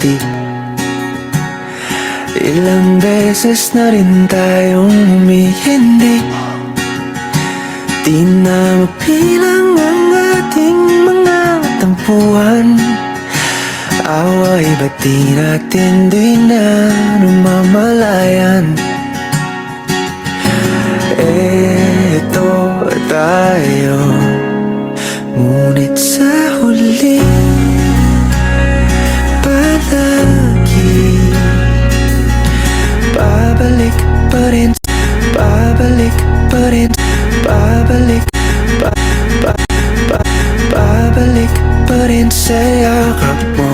dati. Ilang beses na rin tayong humihindi, di na mapilang ang ating mga tampuhan. Away ba't di natin di na namamalayan? Eto tayo, ngunit sa huli palagi babalik pa rin, babalik pa rin, babalik babalik pa rin sa yakap mo,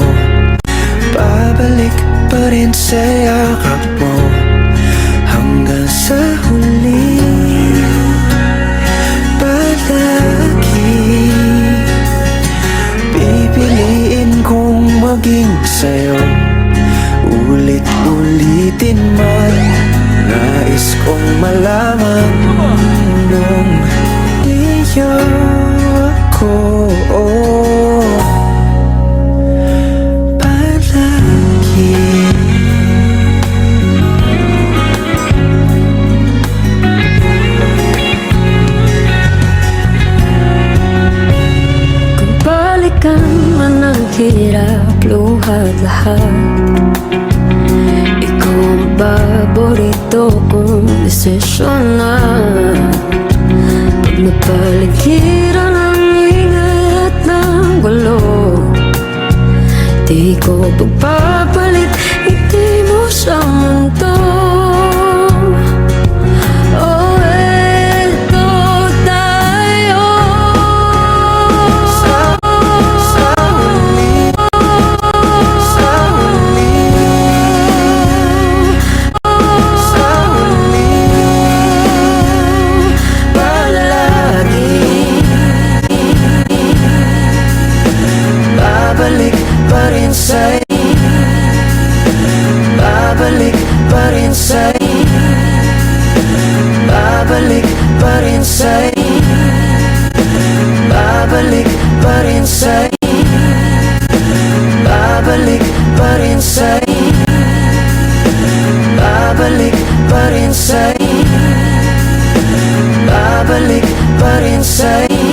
babalik pa rin sa yakap mo, hanggang sa huli. Palagi pipiliin kong maging sa'yo, ulit-ulitin man. Nais kong malaman nung iyo ako, palagi. Kung balikan man ang hirap, luha lahat, ikaw ang paborito kong desisyon na. Pag napaligiran ang ingay at ng gulo, di ko pagpapalit ngiti mo sa mundo. Oh, eto tayo. Sa huli, sa huli, sa huli, palagi babalik pa rin sa'yo, babalik pa rin sa'yo, babalik pa rin sa'yo, babalik pa rin sa'yo, babalik pa rin sa'yo, babalik pa rin sa'yo, babalik pa rin sa'yo,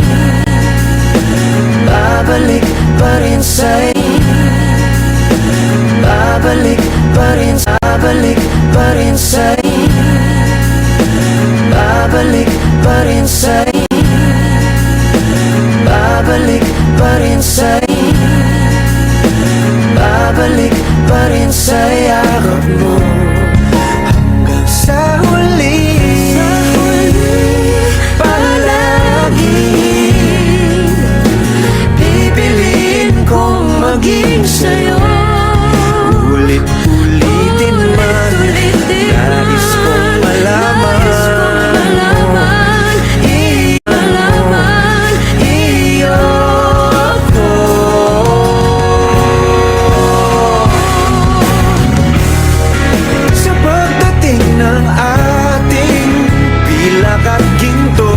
babalik pa rin sa'yo, babalik pa rin, babalik pa rin sa'yo, babalik pa rin sa'yo, babalik pa rin sa'yo, babalik pa rin sa yakap mo, hanggang sa huli. Palagi pipiliin kong maging sa'yo, ulit-ulitin man. Nais kong malaman iyo ako. Sa pagdating ng ating pilak at ginto,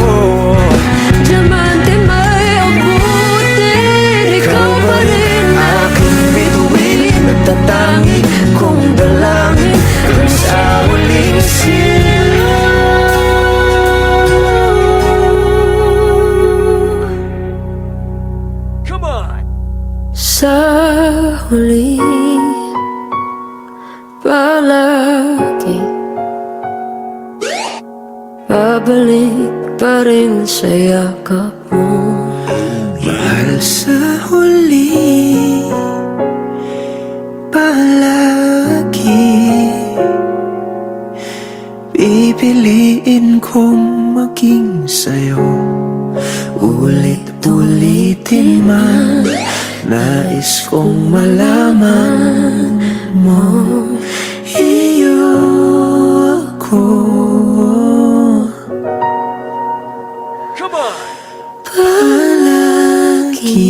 Diamante may abutin, ikaw pa rin aking bituin, nagtatangi kong dalangin hanggang sa huling sila. Come on! sa huli. Palagi babalik pa rin sa yakap mo. Mahal, sa huli palagi pipiliin kong maging sa'yo, ulit-ulitin man. Nais kong malaman mo iyo ako. Palagi.